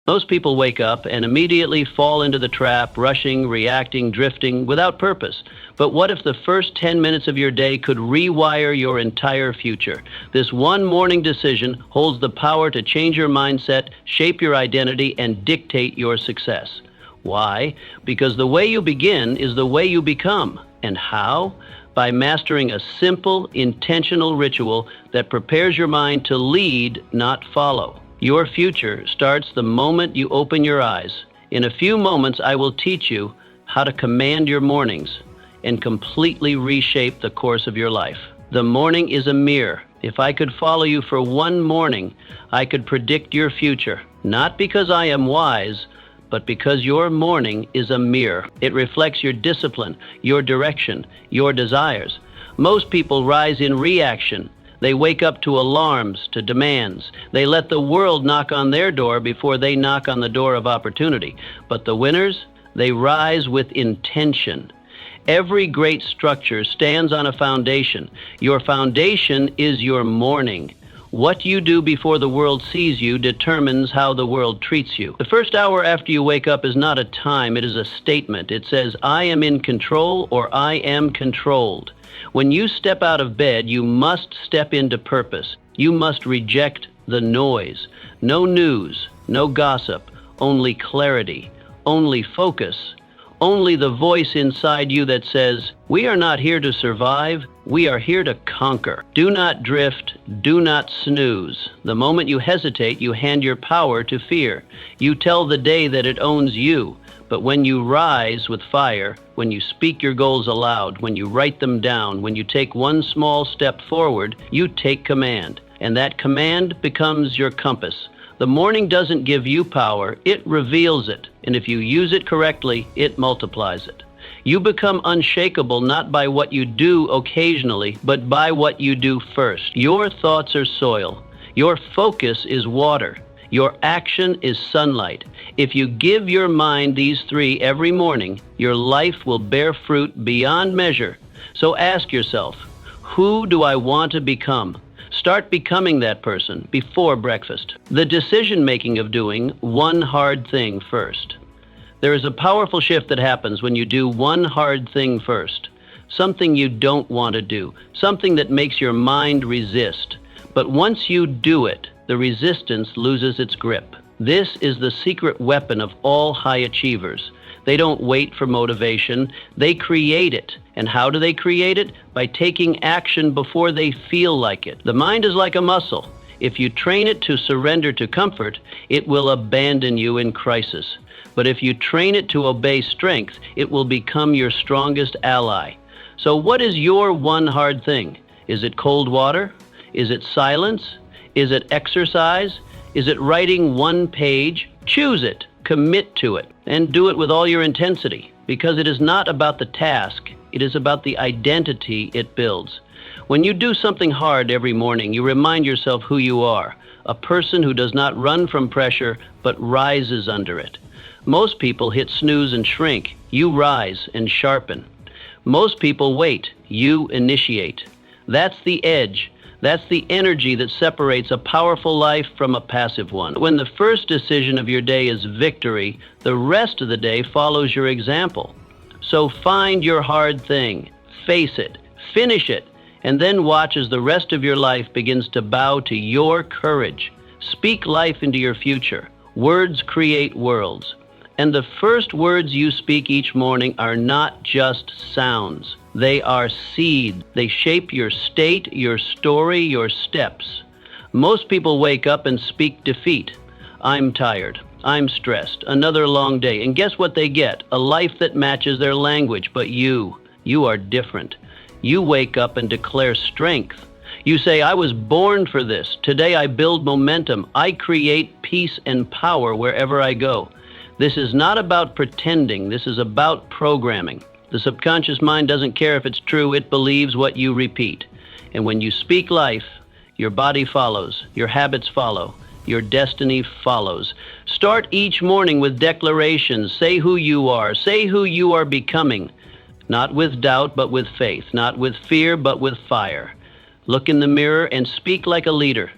Most people wake up and immediately fall into the trap, rushing, reacting, drifting, without purpose. But what if the first 10 minutes of your day could rewire your entire future? This one morning decision holds the power to change your mindset, shape your identity, and dictate your success. Why? Because the way you begin is the way you become. And how? By mastering a simple, intentional ritual that prepares your mind to lead, not follow. Your future starts the moment you open your eyes. In a few moments, I will teach you how to command your mornings and completely reshape the course of your life. The morning is a mirror. If I could follow you for one morning, I could predict your future, not because I am wise, but because your morning is a mirror. It reflects your discipline, your direction, your desires. Most people rise in reaction. They wake up to alarms, to demands. They let the world knock on their door before they knock on the door of opportunity. But the winners, they rise with intention. Every great structure stands on a foundation. Your foundation is your morning. What you do before the world sees you determines how the world treats you. The first hour after you wake up is not a time, it is a statement. It says, I am in control or I am controlled. When you step out of bed, you must step into purpose. You must reject the noise. No news, no gossip, only clarity, only focus, only the voice inside you that says, we are not here to survive, we are here to conquer. Do not drift, do not snooze. The moment you hesitate, you hand your power to fear. You tell the day that it owns you. But when you rise with fire, when you speak your goals aloud, when you write them down, when you take one small step forward, you take command. And that command becomes your compass. The morning doesn't give you power, it reveals it. And if you use it correctly, it multiplies it. You become unshakable not by what you do occasionally, but by what you do first. Your thoughts are soil. Your focus is water. Your action is sunlight. If you give your mind these three every morning, your life will bear fruit beyond measure. So ask yourself, who do I want to become? Start becoming that person before breakfast. The decision-making of doing one hard thing first. There is a powerful shift that happens when you do one hard thing first. Something you don't want to do. Something that makes your mind resist. But once you do it, the resistance loses its grip. This is the secret weapon of all high achievers. They don't wait for motivation, they create it. And how do they create it? By taking action before they feel like it. The mind is like a muscle. If you train it to surrender to comfort, it will abandon you in crisis. But if you train it to obey strength, it will become your strongest ally. So what is your one hard thing? Is it cold water? Is it silence? Is it exercise? Is it writing one page? Choose it, commit to it, and do it with all your intensity, because it is not about the task, it is about the identity it builds. When you do something hard every morning, you remind yourself who you are, a person who does not run from pressure, but rises under it. Most people hit snooze and shrink. You rise and sharpen. Most people wait. You initiate. That's the edge. That's the energy that separates a powerful life from a passive one. When the first decision of your day is victory, the rest of the day follows your example. So find your hard thing, face it, finish it, and then watch as the rest of your life begins to bow to your courage. Speak life into your future. Words create worlds. And the first words you speak each morning are not just sounds. They are seed. They shape your state, your story, your steps. Most people wake up and speak defeat. I'm tired. I'm stressed. Another long day. And guess what they get? A life that matches their language. But you are different. You wake up and declare strength. You say, I was born for this. Today I build momentum. I create peace and power wherever I go. This is not about pretending. This is about programming. The subconscious mind doesn't care if it's true. It believes what you repeat. And when you speak life, your body follows, your habits follow, your destiny follows. Start each morning with declarations. Say who you are. Say who you are becoming. Not with doubt, but with faith. Not with fear, but with fire. Look in the mirror and speak like a leader.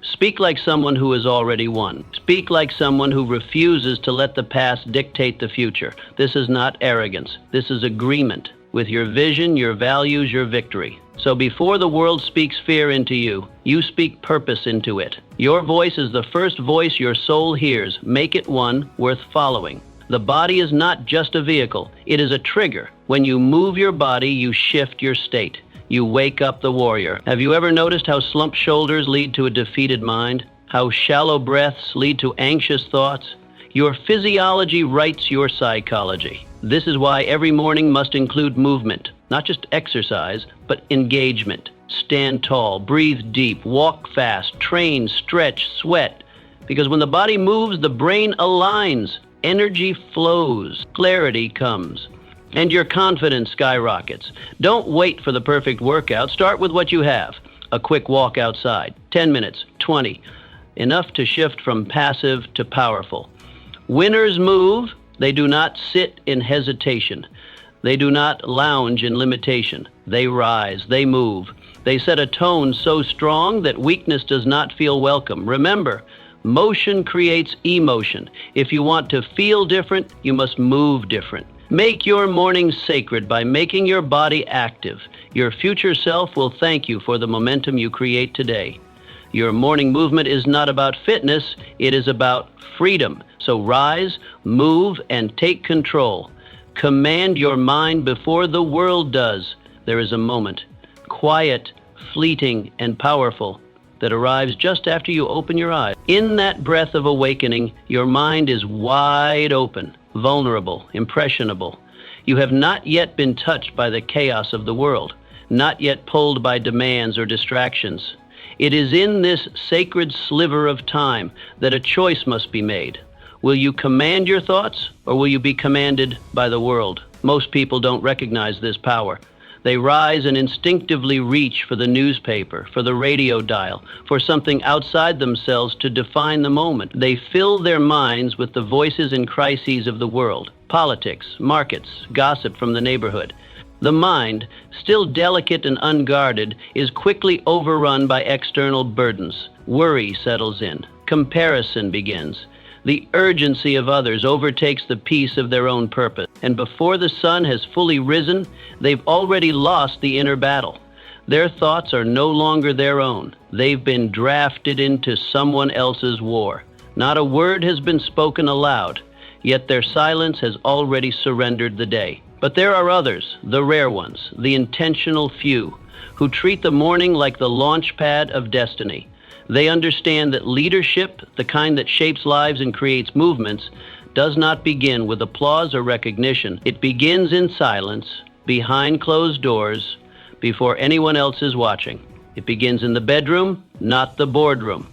Speak like someone who has already won. Speak like someone who refuses to let the past dictate the future. This is not arrogance. This is agreement with your vision, your values, your victory. So before the world speaks fear into you, you speak purpose into it. Your voice is the first voice your soul hears. Make it one worth following. The body is not just a vehicle. It is a trigger. When you move your body, you shift your state. You wake up the warrior. Have you ever noticed how slumped shoulders lead to a defeated mind? How shallow breaths lead to anxious thoughts? Your physiology writes your psychology. This is why every morning must include movement, not just exercise, but engagement. Stand tall, breathe deep, walk fast, train, stretch, sweat. Because when the body moves, the brain aligns, energy flows, clarity comes, and your confidence skyrockets. Don't wait for the perfect workout. Start with what you have. A quick walk outside, 10 minutes, 20, enough to shift from passive to powerful. Winners move. They do not sit in hesitation. They do not lounge in limitation. They rise. They move. They set a tone so strong that weakness does not feel welcome. Remember, motion creates emotion. If you want to feel different, you must move different. Make your morning sacred by making your body active. Your future self will thank you for the momentum you create today. Your morning movement is not about fitness, it is about freedom. So rise, move, and take control. Command your mind before the world does. There is a moment, quiet, fleeting, and powerful, that arrives just after you open your eyes. In that breath of awakening, your mind is wide open, vulnerable, impressionable. You have not yet been touched by the chaos of the world, not yet pulled by demands or distractions. It is in this sacred sliver of time that a choice must be made. Will you command your thoughts, or will you be commanded by the world? Most people don't recognize this power. They rise and instinctively reach for the newspaper, for the radio dial, for something outside themselves to define the moment. They fill their minds with the voices and crises of the world, politics, markets, gossip from the neighborhood. The mind, still delicate and unguarded, is quickly overrun by external burdens. Worry settles in. Comparison begins. The urgency of others overtakes the peace of their own purpose. And before the sun has fully risen, they've already lost the inner battle. Their thoughts are no longer their own. They've been drafted into someone else's war. Not a word has been spoken aloud, yet their silence has already surrendered the day. But there are others, the rare ones, the intentional few, who treat the morning like the launch pad of destiny. They understand that leadership, the kind that shapes lives and creates movements, does not begin with applause or recognition. It begins in silence, behind closed doors, before anyone else is watching. It begins in the bedroom, not the boardroom.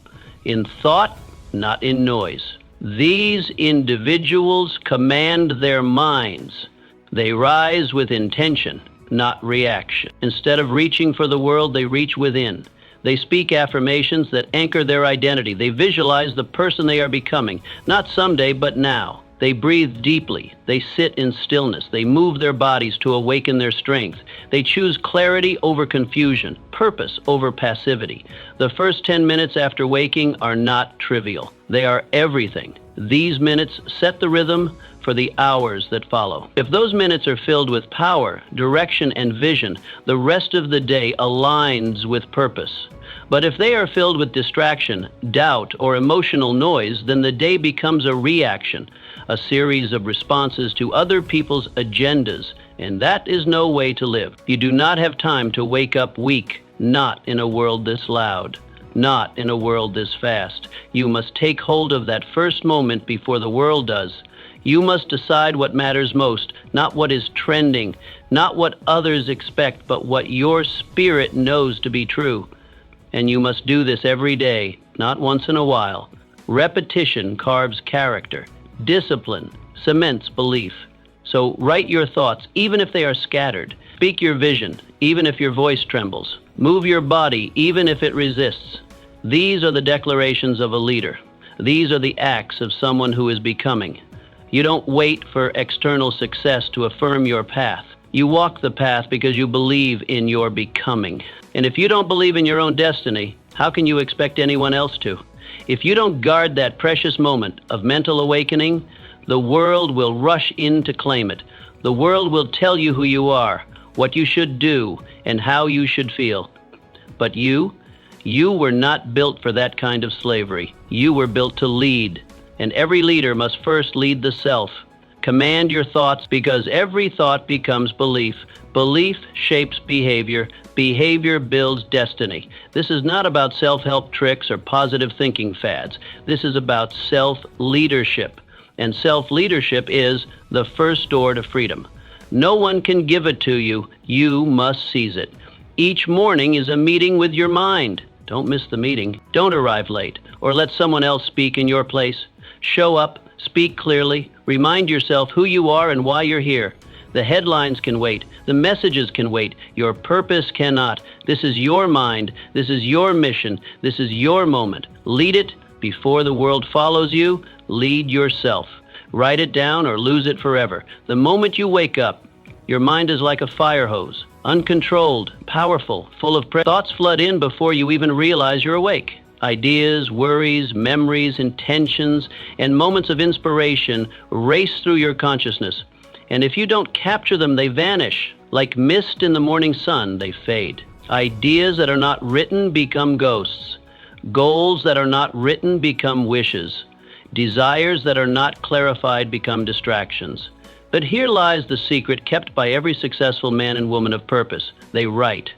In thought, not in noise. These individuals command their minds. They rise with intention, not reaction. Instead of reaching for the world, they reach within. They speak affirmations that anchor their identity. They visualize the person they are becoming, not someday, but now. They breathe deeply. They sit in stillness. They move their bodies to awaken their strength. They choose clarity over confusion, purpose over passivity. The first 10 minutes after waking are not trivial. They are everything. These minutes set the rhythm for the hours that follow. If those minutes are filled with power, direction, and vision, the rest of the day aligns with purpose. But if they are filled with distraction, doubt, or emotional noise, then the day becomes a reaction, a series of responses to other people's agendas, and that is no way to live. You do not have time to wake up weak, not in a world this loud, not in a world this fast. You must take hold of that first moment before the world does. You must decide what matters most, not what is trending, not what others expect, but what your spirit knows to be true. And you must do this every day, not once in a while. Repetition carves character. Discipline cements belief. So write your thoughts, even if they are scattered. Speak your vision, even if your voice trembles. Move your body, even if it resists. These are the declarations of a leader. These are the acts of someone who is becoming. You don't wait for external success to affirm your path. You walk the path because you believe in your becoming. And if you don't believe in your own destiny, How can you expect anyone else to? If you don't guard that precious moment of mental awakening, the world will rush in to claim it. The world will tell you who you are, what you should do, and how you should feel. But you were not built for that kind of slavery. You were built to lead, and every leader must first lead the self. Command your thoughts, because every thought becomes belief. Belief shapes behavior. Behavior builds destiny. This is not about self-help tricks or positive thinking fads. This is about self-leadership. And self-leadership is the first door to freedom. No one can give it to you. You must seize it. Each morning is a meeting with your mind. Don't miss the meeting. Don't arrive late or let someone else speak in your place. Show up, speak clearly, remind yourself who you are and why you're here. The headlines can wait. The messages can wait. Your purpose cannot. This is your mind. This is your mission. This is your moment. Lead it before the world follows you. Lead yourself. Write it down or lose it forever. The moment you wake up, your mind is like a fire hose, uncontrolled, powerful, full of thoughts flood in before you even realize you're awake. Ideas, worries, memories, intentions, and moments of inspiration race through your consciousness. And if you don't capture them, they vanish. Like mist in the morning sun, they fade. Ideas that are not written become ghosts. Goals that are not written become wishes. Desires that are not clarified become distractions. But here lies the secret kept by every successful man and woman of purpose. They write.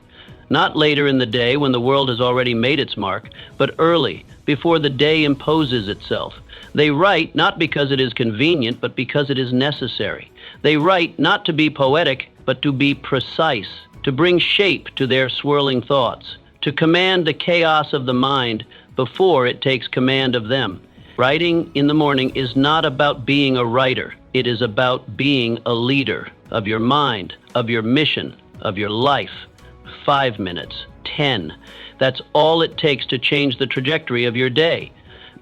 Not later in the day when the world has already made its mark, but early, before the day imposes itself. They write not because it is convenient, but because it is necessary. They write not to be poetic, but to be precise, to bring shape to their swirling thoughts, to command the chaos of the mind before it takes command of them. Writing in the morning is not about being a writer. It is about being a leader of your mind, of your mission, of your life. 5 minutes, 10. That's all it takes to change the trajectory of your day.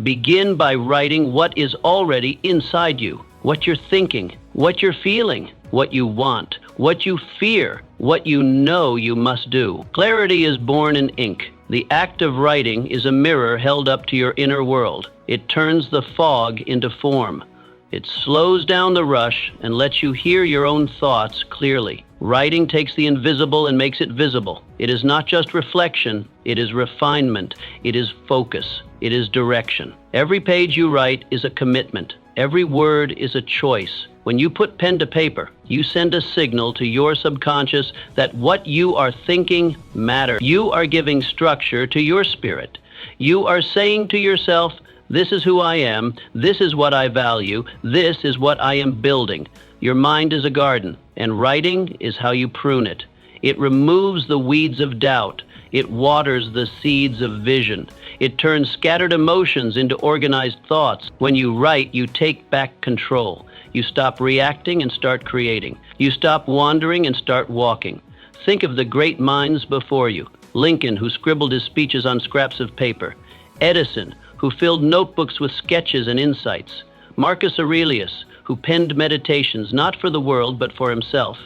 Begin by writing what is already inside you, what you're thinking, what you're feeling, what you want, what you fear, what you know you must do. Clarity is born in ink. The act of writing is a mirror held up to your inner world. It turns the fog into form. It slows down the rush and lets you hear your own thoughts clearly. Writing takes the invisible and makes it visible. It is not just reflection, it is refinement, it is focus, it is direction. Every page you write is a commitment. Every word is a choice. When you put pen to paper, you send a signal to your subconscious that what you are thinking matters. You are giving structure to your spirit. You are saying to yourself, this is who I am, this is what I value, this is what I am building. Your mind is a garden, and writing is how you prune it. It removes the weeds of doubt. It waters the seeds of vision. It turns scattered emotions into organized thoughts. When you write, you take back control. You stop reacting and start creating. You stop wandering and start walking. Think of the great minds before you. Lincoln, who scribbled his speeches on scraps of paper. Edison, who filled notebooks with sketches and insights. Marcus Aurelius, who penned meditations not for the world but for himself.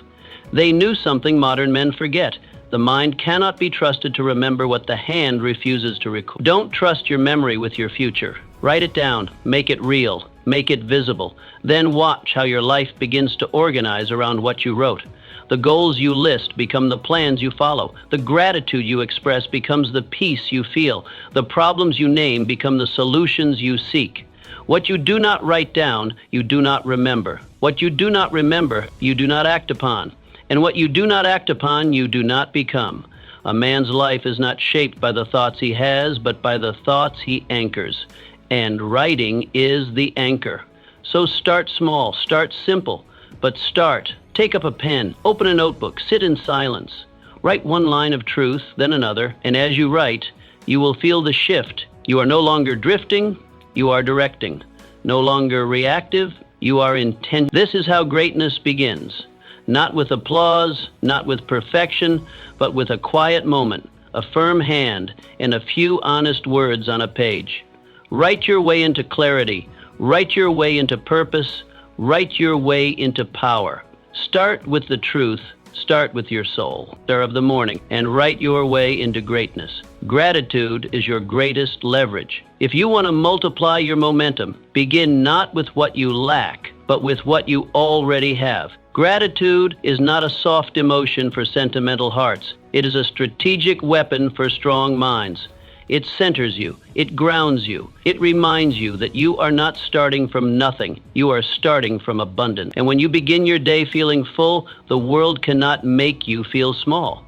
They knew something modern men forget. The mind cannot be trusted to remember what the hand refuses to record. Don't trust your memory with your future. Write it down, make it real, make it visible. Then watch how your life begins to organize around what you wrote. The goals you list become the plans you follow. The gratitude you express becomes the peace you feel. The problems you name become the solutions you seek. What you do not write down, you do not remember. What you do not remember, you do not act upon. And what you do not act upon, you do not become. A man's life is not shaped by the thoughts he has, but by the thoughts he anchors. And writing is the anchor. So start small, start simple, but start. Take up a pen, open a notebook, sit in silence. Write one line of truth, then another, and as you write, you will feel the shift. You are no longer drifting, you are directing. No longer reactive, you are intent. This is how greatness begins. Not with applause, not with perfection, but with a quiet moment, a firm hand, and a few honest words on a page. Write your way into clarity. Write your way into purpose. Write your way into power. Start with the truth, Start with your soul, star of the morning, and write your way into greatness. Gratitude is your greatest leverage. If you want to multiply your momentum, begin not with what you lack, but with what you already have. Gratitude is not a soft emotion for sentimental hearts. It is a strategic weapon for strong minds. It centers you. It grounds you. It reminds you that you are not starting from nothing. You are starting from abundance. And when you begin your day feeling full, the world cannot make you feel small.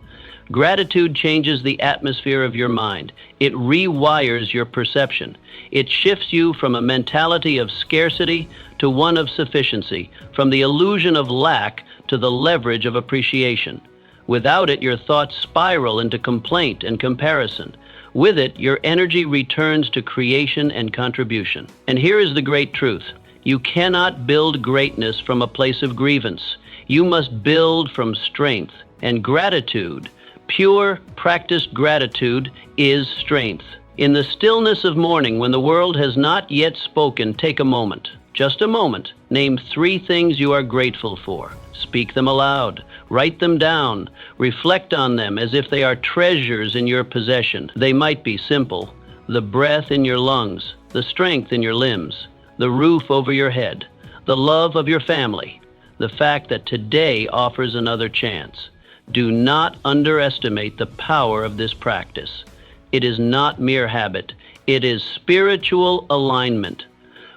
Gratitude changes the atmosphere of your mind. It rewires your perception. It shifts you from a mentality of scarcity to one of sufficiency, from the illusion of lack to the leverage of appreciation. Without it, your thoughts spiral into complaint and comparison. With it, your energy returns to creation and contribution. And here is the great truth. You cannot build greatness from a place of grievance. You must build from strength. And gratitude, pure, practiced gratitude, is strength. In the stillness of morning, when the world has not yet spoken, take a moment. Just a moment. Name 3 things you are grateful for. Speak them aloud. Write them down. Reflect on them as if they are treasures in your possession. They might be simple. The breath in your lungs, the strength in your limbs, the roof over your head, the love of your family, the fact that today offers another chance. Do not underestimate the power of this practice. It is not mere habit. It is spiritual alignment.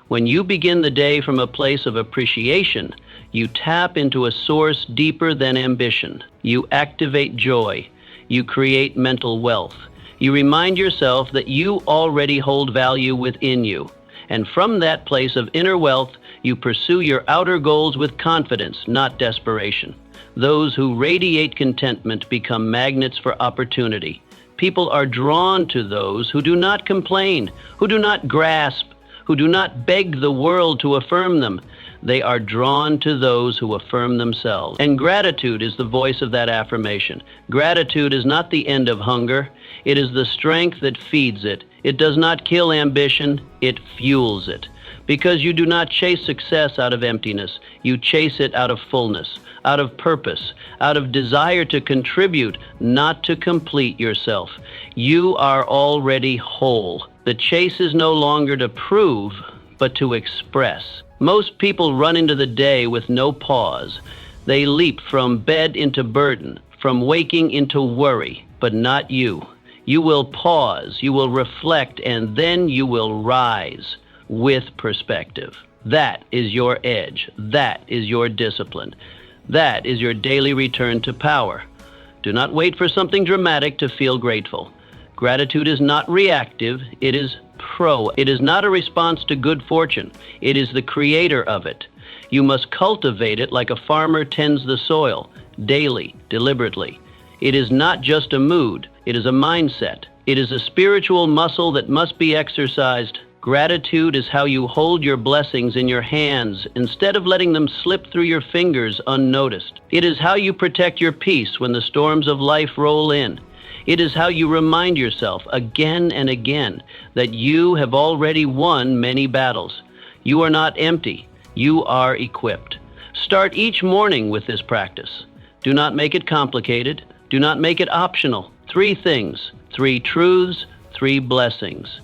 When you begin the day from a place of appreciation, you tap into a source deeper than ambition. You activate joy. You create mental wealth. You remind yourself that you already hold value within you. And from that place of inner wealth, you pursue your outer goals with confidence, not desperation. Those who radiate contentment become magnets for opportunity. People are drawn to those who do not complain, who do not grasp, who do not beg the world to affirm them. They are drawn to those who affirm themselves. And gratitude is the voice of that affirmation. Gratitude is not the end of hunger. It is the strength that feeds it. It does not kill ambition. It fuels it. Because you do not chase success out of emptiness. You chase it out of fullness, out of purpose, out of desire to contribute, not to complete yourself. You are already whole. The chase is no longer to prove, but to express. Most people run into the day with no pause. They leap from bed into burden, from waking into worry, but not you. You will pause, you will reflect, and then you will rise with perspective. That is your edge. That is your discipline. That is your daily return to power. Do not wait for something dramatic to feel grateful. Gratitude is not reactive, it is pro. It is not a response to good fortune. It is the creator of it. You must cultivate it like a farmer tends the soil, daily, deliberately. It is not just a mood, it is a mindset. It is a spiritual muscle that must be exercised. Gratitude is how you hold your blessings in your hands instead of letting them slip through your fingers unnoticed. It is how you protect your peace when the storms of life roll in. It is how you remind yourself again and again that you have already won many battles. You are not empty. You are equipped. Start each morning with this practice. Do not make it complicated. Do not make it optional. 3 things, 3 truths, 3 blessings.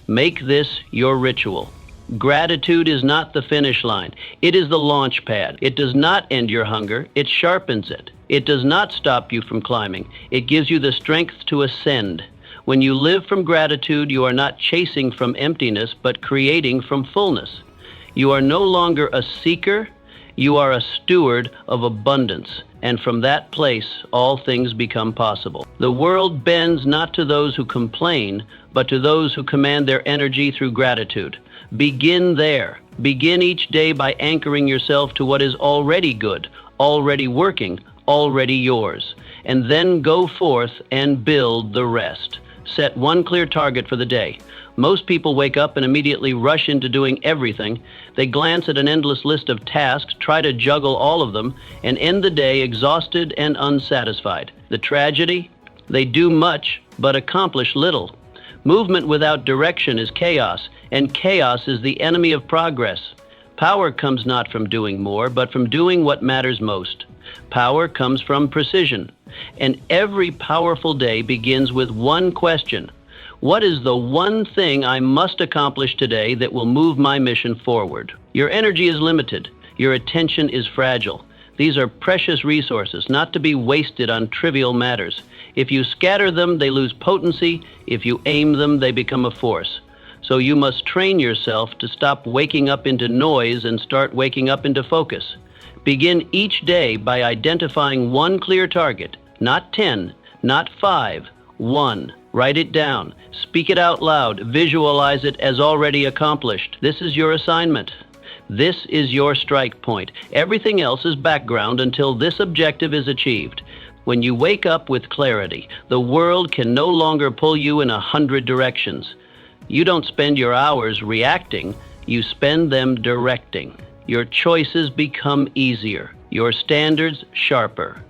Make this your ritual. Gratitude is not the finish line. It is the launch pad. It does not end your hunger. It sharpens it. It does not stop you from climbing. It gives you the strength to ascend. When you live from gratitude, you are not chasing from emptiness, but creating from fullness. You are no longer a seeker. You are a steward of abundance. And from that place, all things become possible. The world bends not to those who complain, but to those who command their energy through gratitude. Begin there. Begin each day by anchoring yourself to what is already good, already working, already yours. And then go forth and build the rest. Set one clear target for the day. Most people wake up and immediately rush into doing everything. They glance at an endless list of tasks, try to juggle all of them, and end the day exhausted and unsatisfied. The tragedy? They do much, but accomplish little. Movement without direction is chaos, and chaos is the enemy of progress. Power comes not from doing more, but from doing what matters most. Power comes from precision. And every powerful day begins with one question. What is the one thing I must accomplish today that will move my mission forward? Your energy is limited. Your attention is fragile. These are precious resources, not to be wasted on trivial matters. If you scatter them, they lose potency. If you aim them, they become a force. So you must train yourself to stop waking up into noise and start waking up into focus. Begin each day by identifying one clear target, not 10, not 5, 1. Write it down. Speak it out loud. Visualize it as already accomplished. This is your assignment. This is your strike point. Everything else is background until this objective is achieved. When you wake up with clarity, the world can no longer pull you in 100 directions. You don't spend your hours reacting, you spend them directing. Your choices become easier, your standards sharper.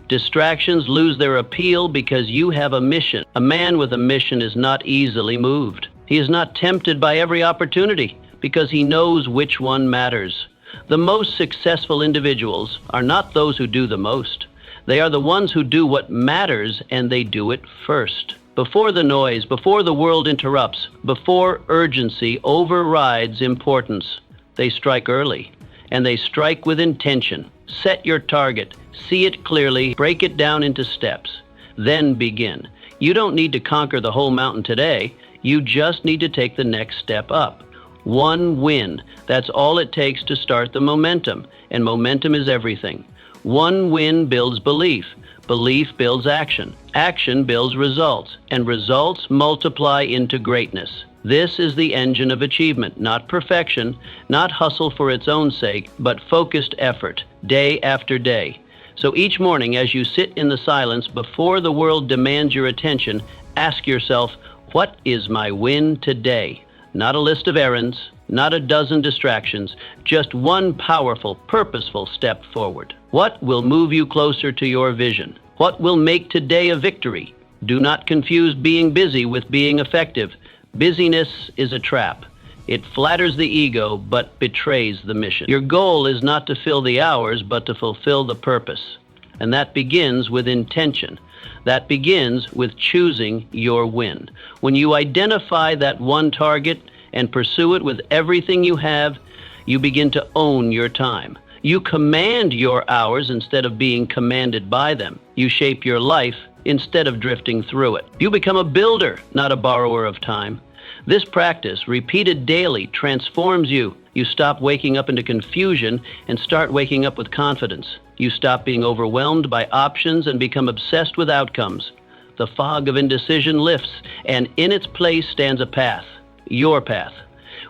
Distractions lose their appeal because you have a mission. A man with a mission is not easily moved. He is not tempted by every opportunity because he knows which one matters. The most successful individuals are not those who do the most. They are the ones who do what matters, and they do it first. Before the noise, before the world interrupts, before urgency overrides importance, they strike early, and they strike with intention. Set your target, see it clearly, break it down into steps, then begin. You don't need to conquer the whole mountain today. You just need to take the next step up. One win. That's all it takes to start the momentum, and momentum is everything. One win builds belief. Belief builds action. Action builds results, and results multiply into greatness. This is the engine of achievement, not perfection, not hustle for its own sake, but focused effort, day after day. So each morning as you sit in the silence before the world demands your attention, ask yourself, what is my win today? Not a list of errands, not a dozen distractions, just one powerful, purposeful step forward. What will move you closer to your vision? What will make today a victory? Do not confuse being busy with being effective. Busyness is a trap. It flatters the ego, but betrays the mission. Your goal is not to fill the hours, but to fulfill the purpose. And that begins with intention. That begins with choosing your win. When you identify that one target and pursue it with everything you have, you begin to own your time. You command your hours instead of being commanded by them. You shape your life instead of drifting through it. You become a builder, not a borrower of time. This practice, repeated daily, transforms you. You stop waking up into confusion and start waking up with confidence. You stop being overwhelmed by options and become obsessed with outcomes. The fog of indecision lifts, and in its place stands a path, your path.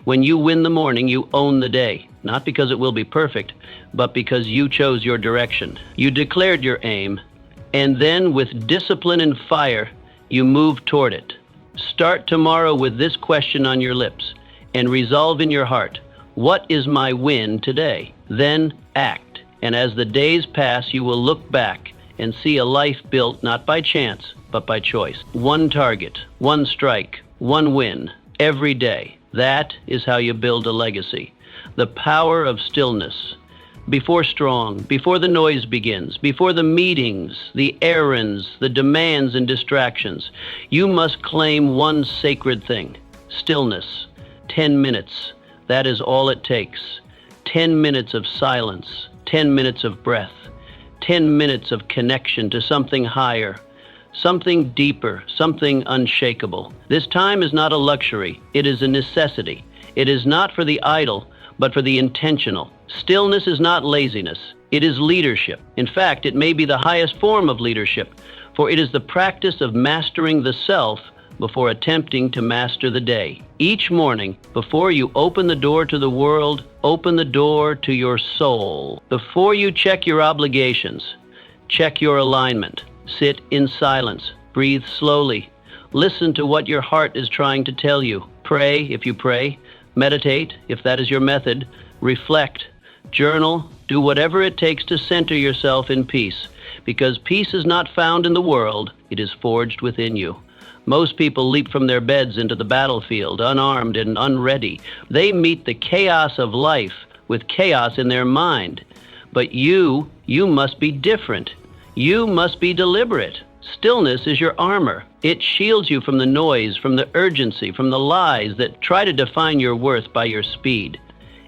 When you win the morning, you own the day, not because it will be perfect, but because you chose your direction. You declared your aim, and then with discipline and fire, you move toward it. Start tomorrow with this question on your lips and resolve in your heart, what is my win today? Then act. And as the days pass, you will look back and see a life built not by chance, but by choice. One target, one strike, one win, every day. That is how you build a legacy. The power of stillness. Before the noise begins, before the meetings, the errands, the demands and distractions, you must claim one sacred thing, stillness. 10 minutes, that is all it takes. 10 minutes of silence, 10 minutes of breath, 10 minutes of connection to something higher, something deeper, something unshakable. This time is not a luxury, it is a necessity. It is not for the idle, but for the intentional. Stillness is not laziness, it is leadership. In fact, it may be the highest form of leadership, for it is the practice of mastering the self before attempting to master the day. Each morning, before you open the door to the world, open the door to your soul. Before you check your obligations, check your alignment. Sit in silence, breathe slowly. Listen to what your heart is trying to tell you. Pray if you pray. Meditate if that is your method. Reflect. Journal. Do whatever it takes to center yourself in peace, because peace is not found in the world, it is forged within you. Most people leap from their beds into the battlefield, unarmed and unready. They meet the chaos of life with chaos in their mind. But you must be different. You must be deliberate. Stillness is your armor. It shields you from the noise, from the urgency, from the lies that try to define your worth by your speed.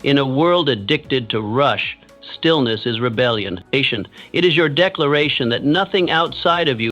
In a world addicted to rush, stillness is rebellion. It is your declaration that nothing outside of you